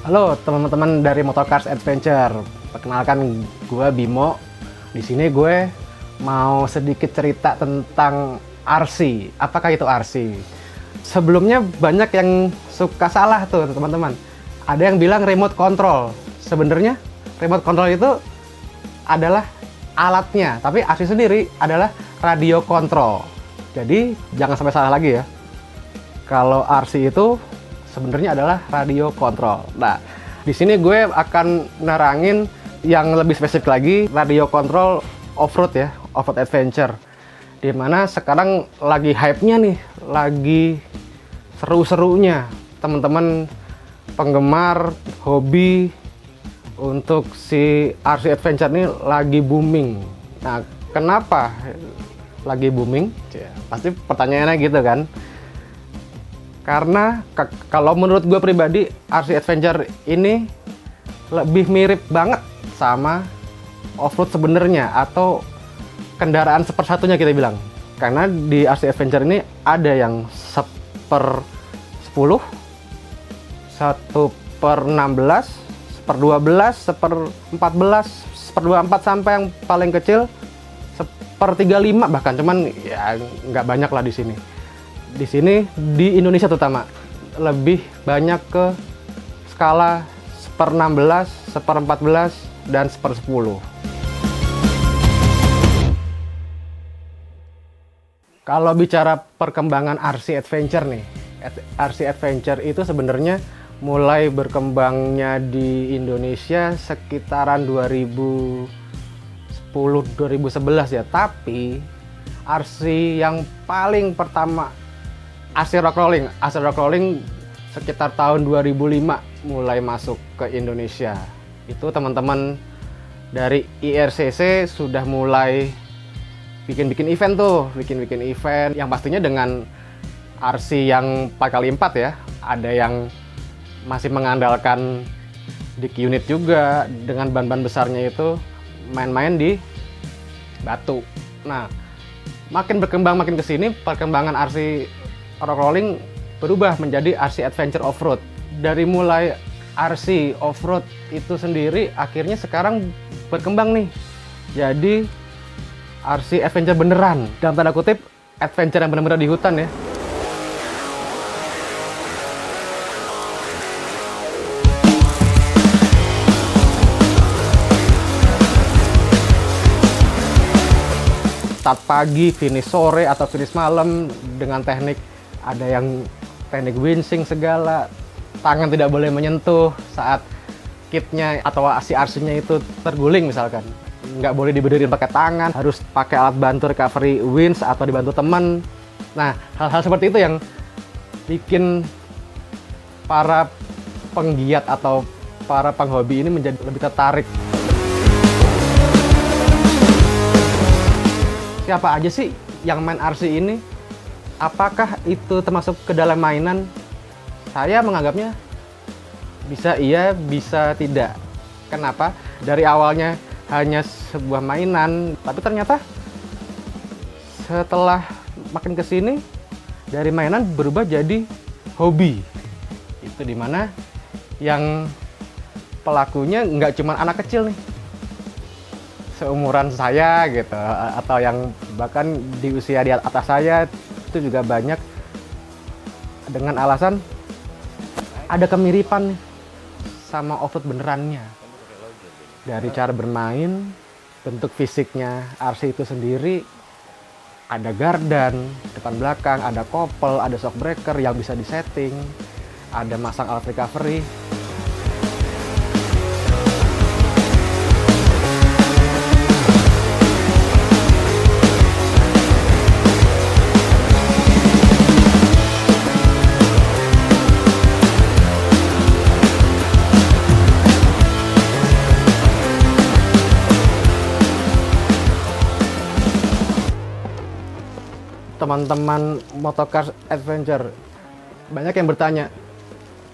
Halo teman-teman dari Motorcars Adventure. Perkenalkan gue Bimo. Di sini gue mau sedikit cerita tentang RC. Apakah itu RC? Sebelumnya banyak yang suka salah tuh teman-teman. Ada yang bilang remote control. Sebenarnya remote control itu adalah alatnya, tapi RC sendiri adalah radio control. Jadi jangan sampai salah lagi ya. Kalau RC itu sebenarnya adalah radio control. Nah, di sini gue akan nerangin yang lebih spesifik lagi, radio control off-road ya, off-road adventure. Dimana sekarang lagi hype-nya nih, lagi seru-serunya. Teman-teman penggemar hobi untuk si RC adventure ini lagi booming. Nah, kenapa lagi booming? Pasti pertanyaannya gitu kan. Karena kalau menurut gue pribadi, RC Adventure ini lebih mirip banget sama off-road sebenarnya, atau kendaraan sepersatunya kita bilang. Karena di RC Adventure ini ada yang 1/10, 1/16, 1/12, 1/14, 1/24, sampai yang paling kecil 1/35 bahkan. Cuman ya nggak banyak lah di sini. Di sini di Indonesia terutama lebih banyak ke skala 1/16, 1/14, dan 1/10. Kalau bicara perkembangan RC Adventure nih, RC Adventure itu sebenarnya mulai berkembangnya di Indonesia sekitaran 2010-2011 ya. Tapi RC yang paling pertama, RC Rock Rolling sekitar tahun 2005 mulai masuk ke Indonesia. Itu teman-teman dari IRCC sudah mulai bikin event tuh, bikin event yang pastinya dengan RC yang 4x4 ya. Ada yang masih mengandalkan Dick unit juga, dengan ban-ban besarnya itu main-main di batu. Nah, makin berkembang makin kesini, perkembangan RC Rock Rolling berubah menjadi RC Adventure Off-Road. Dari mulai RC Off-Road itu sendiri, akhirnya sekarang berkembang nih jadi RC Adventure beneran, dalam tanda kutip adventure yang bener-bener di hutan ya. Start pagi, finish sore atau finish malam dengan teknik, ada yang teknik wincing segala, tangan tidak boleh menyentuh saat kitnya atau si RC-nya itu terguling misalkan. Nggak boleh dibenerin pakai tangan, harus pakai alat bantu recovery winch atau dibantu teman. Nah, hal-hal seperti itu yang bikin para penggiat atau para penghobi ini menjadi lebih tertarik. Siapa aja sih yang main RC ini? Apakah itu termasuk ke dalam mainan? Saya menganggapnya bisa iya, bisa tidak. Kenapa? Dari awalnya hanya sebuah mainan, tapi ternyata setelah makin kesini, dari mainan berubah jadi hobi. Itu dimana yang pelakunya nggak cuma anak kecil nih, seumuran saya gitu, atau yang bahkan di usia di atas saya, itu juga banyak dengan alasan ada kemiripan sama off-road benerannya. Dari cara bermain, bentuk fisiknya RC itu sendiri, ada gardan depan belakang, ada kopel, ada shock breaker yang bisa disetting, ada masang alat recovery. Teman-teman Motorcars Adventure, banyak yang bertanya,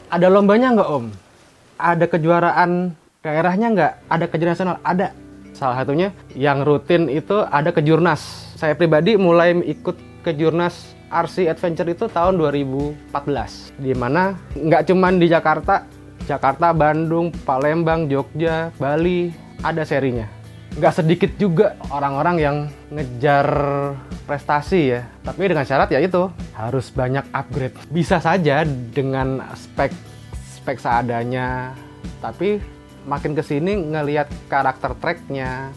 ada lombanya nggak Om? Ada kejuaraan daerahnya nggak? Ada kejuaraan nasional? Ada. Salah satunya yang rutin itu ada Kejurnas. Saya pribadi mulai ikut Kejurnas RC Adventure itu tahun 2014. Di mana nggak cuman di Jakarta, Jakarta, Bandung, Palembang, Jogja, Bali, ada serinya. Nggak sedikit juga orang-orang yang ngejar prestasi ya, tapi dengan syarat ya itu harus banyak upgrade. Bisa saja dengan spek seadanya, tapi makin kesini ngelihat karakter tracknya,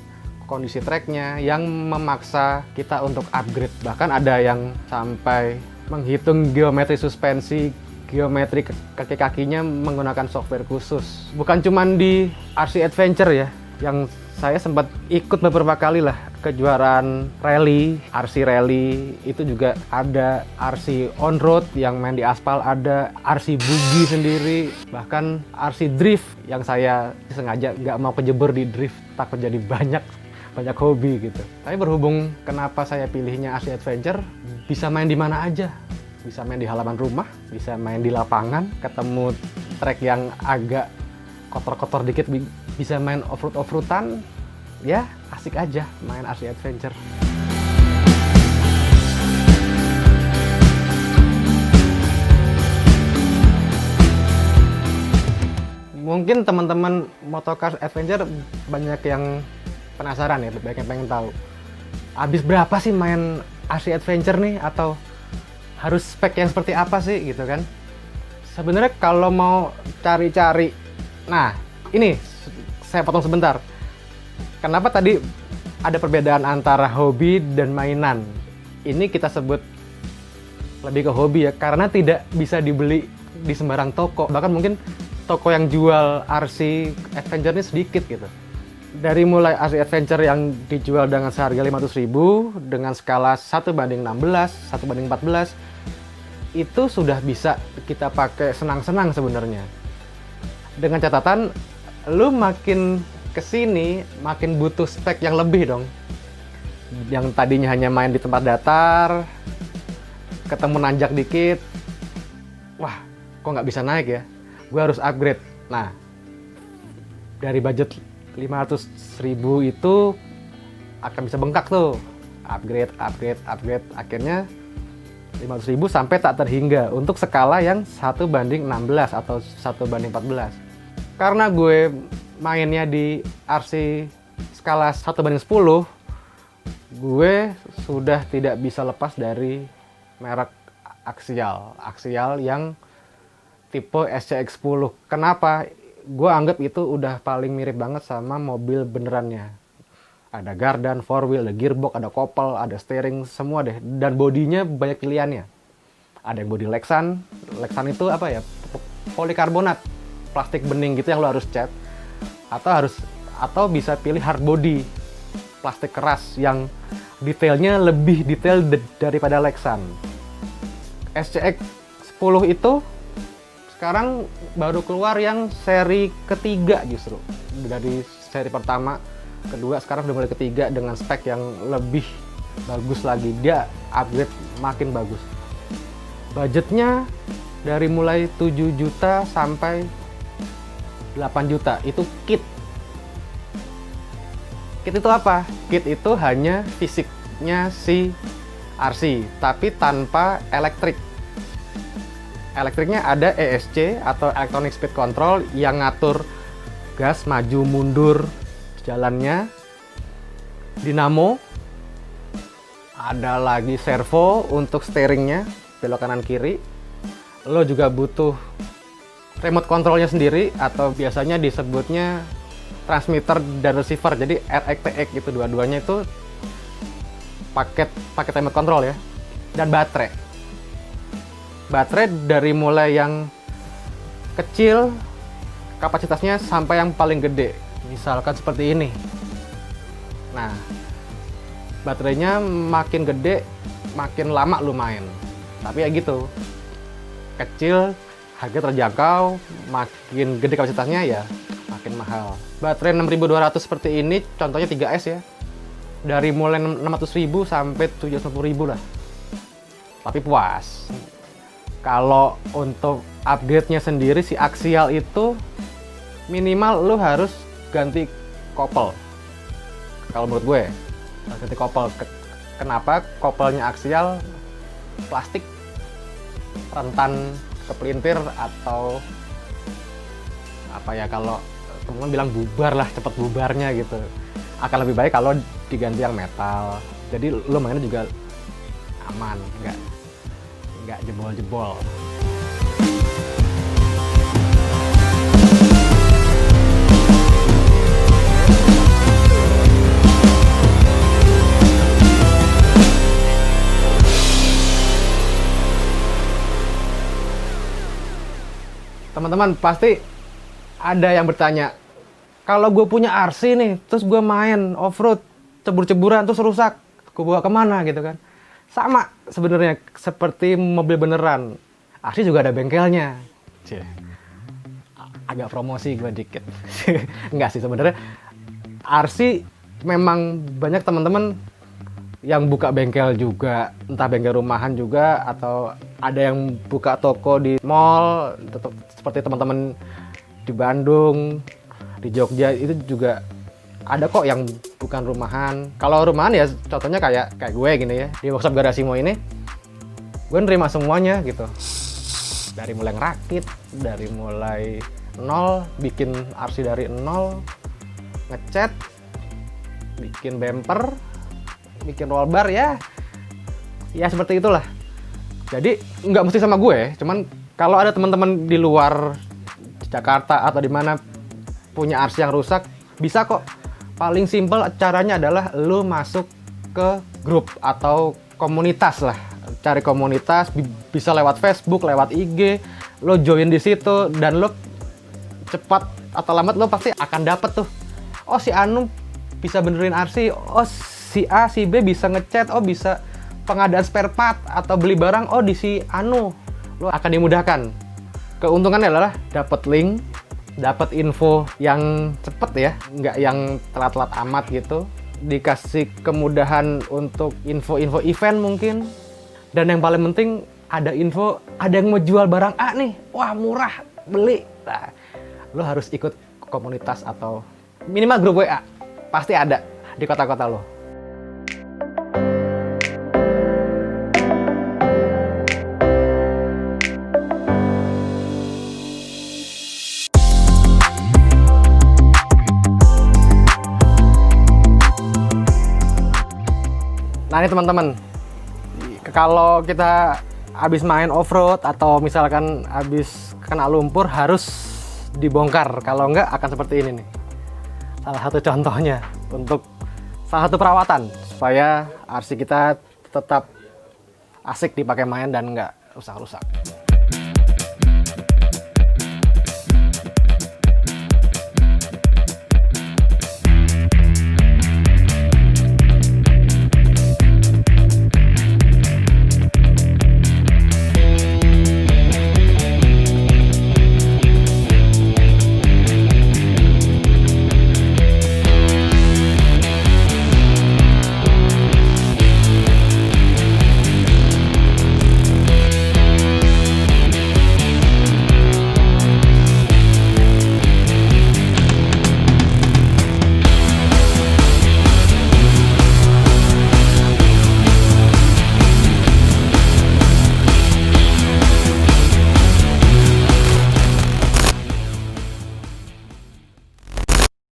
kondisi tracknya yang memaksa kita untuk upgrade. Bahkan ada yang sampai menghitung geometri suspensi, geometri kaki-kakinya menggunakan software khusus. Bukan cuma di RC Adventure ya, yang saya sempat ikut beberapa kali lah kejuaraan rally, RC rally, itu juga ada RC on road yang main di aspal, ada RC buggy sendiri, bahkan RC drift yang saya sengaja nggak mau kejebur di drift, takut jadi banyak hobi gitu. Tapi berhubung kenapa saya pilihnya RC Adventure, bisa main di mana aja. Bisa main di halaman rumah, bisa main di lapangan, ketemu track yang agak kotor-kotor dikit, bisa main off-roadan, ya asik aja main RC Adventure. Mungkin teman-teman Motocars Adventure banyak yang penasaran ya, banyak yang pengen tahu. Habis berapa sih main RC Adventure nih, atau harus spek yang seperti apa sih gitu kan? Sebenarnya kalau mau cari-cari, nah ini saya potong sebentar. Kenapa tadi ada perbedaan antara hobi dan mainan? Ini kita sebut lebih ke hobi ya, karena tidak bisa dibeli di sembarang toko. Bahkan mungkin toko yang jual RC Adventure ini sedikit gitu. Dari mulai RC Adventure yang dijual dengan seharga 500.000 dengan skala 1:16, 1:14, itu sudah bisa kita pakai senang-senang sebenarnya. Dengan catatan, lu makin kesini makin butuh spek yang lebih dong. Yang tadinya hanya main di tempat datar, ketemu nanjak dikit, wah kok nggak bisa naik ya, gue harus upgrade. Nah, dari budget 500.000 itu akan bisa bengkak tuh, upgrade, akhirnya 500.000 sampai tak terhingga untuk skala yang 1:16 atau 1:14. Karena gue mainnya di RC skala 1:10, gue sudah tidak bisa lepas dari merek aksial yang tipe SCX-10. Kenapa? Gue anggap itu udah paling mirip banget sama mobil benerannya. Ada gardan, four wheel, ada gearbox, ada kopel, ada steering, semua deh. Dan bodinya banyak pilihannya. Ada yang bodi Lexan itu apa ya? Polikarbonat, plastik bening gitu yang lo harus cat. Atau bisa pilih hard body, plastik keras yang detailnya lebih detail daripada Lexan. SCX 10 itu sekarang baru keluar yang seri ketiga justru. Dari seri pertama, kedua, sekarang udah mulai ketiga dengan spek yang lebih bagus lagi. Dia upgrade makin bagus. Budgetnya dari mulai 7 juta sampai 8 juta, itu kit. Kit itu apa? Kit itu hanya fisiknya si RC, tapi tanpa elektrik. Elektriknya ada ESC atau Electronic Speed Control yang ngatur gas, maju, mundur, jalannya. Dinamo. Ada lagi servo untuk steeringnya, belok kanan kiri. Lo juga butuh remote controlnya sendiri, atau biasanya disebutnya transmitter dan receiver. Jadi RX TX itu dua-duanya itu paket remote control ya. Dan baterai dari mulai yang kecil kapasitasnya sampai yang paling gede, misalkan seperti ini. Nah, baterainya makin gede makin lama lu main, tapi ya gitu, kecil harga terjangkau, makin gede kapasitasnya ya makin mahal. Baterai 6200 seperti ini, contohnya 3S ya, dari mulai 600.000 sampai 750.000 lah, tapi puas. Kalau untuk upgrade-nya sendiri, si aksial itu minimal lu harus ganti kopel. Kalau menurut gue, harus ganti kopel. Kenapa? Kopelnya aksial plastik, rentan kepelintir atau apa ya, kalau teman bilang bubar lah, cepet bubarnya gitu. Akan lebih baik kalau diganti yang metal. Jadi lo mainnya juga aman, nggak jebol-jebol. Teman-teman pasti ada yang bertanya, kalau gue punya RC nih, terus gue main off-road, cebur-ceburan, terus rusak, gue bawa kemana gitu kan? Sama sebenarnya seperti mobil beneran, RC juga ada bengkelnya. Cie. Agak promosi gue dikit. Enggak sih sebenarnya, RC memang banyak teman-teman yang buka bengkel juga, entah bengkel rumahan juga, atau ada yang buka toko di mall, seperti teman-teman di Bandung, di Jogja, itu juga ada kok yang bukan rumahan. Kalau rumahan ya contohnya kayak gue gini ya, di workshop Garasimo ini, gue nerima semuanya gitu. Dari mulai ngerakit, dari mulai nol, bikin RC dari nol, ngecat, bikin bumper, bikin roll bar ya seperti itulah. Jadi nggak mesti sama gue, cuman kalau ada teman-teman di luar Jakarta atau di mana punya RC yang rusak, bisa kok. Paling simple caranya adalah lo masuk ke grup atau komunitas lah. Cari komunitas, bisa lewat Facebook, lewat IG, lo join di situ, dan lo cepat atau lambat lo pasti akan dapet tuh. Oh, si Anu bisa benerin RC, oh si A, si B bisa ngecat, oh bisa pengadaan spare part atau beli barang, oh di si Anu, lo akan dimudahkan. Keuntungannya adalah dapat link, dapat info yang cepet ya, nggak yang telat-telat amat gitu. Dikasih kemudahan untuk info-info event mungkin. Dan yang paling penting ada info, ada yang mau jual barang A nih, wah murah, beli. Nah, lo harus ikut komunitas atau minimal grup WA, pasti ada di kota-kota lo. Nah ini teman-teman, kalau kita habis main off-road atau misalkan habis kena lumpur harus dibongkar, kalau enggak akan seperti ini nih. Salah satu contohnya untuk salah satu perawatan supaya RC kita tetap asik dipakai main dan enggak rusak-rusak.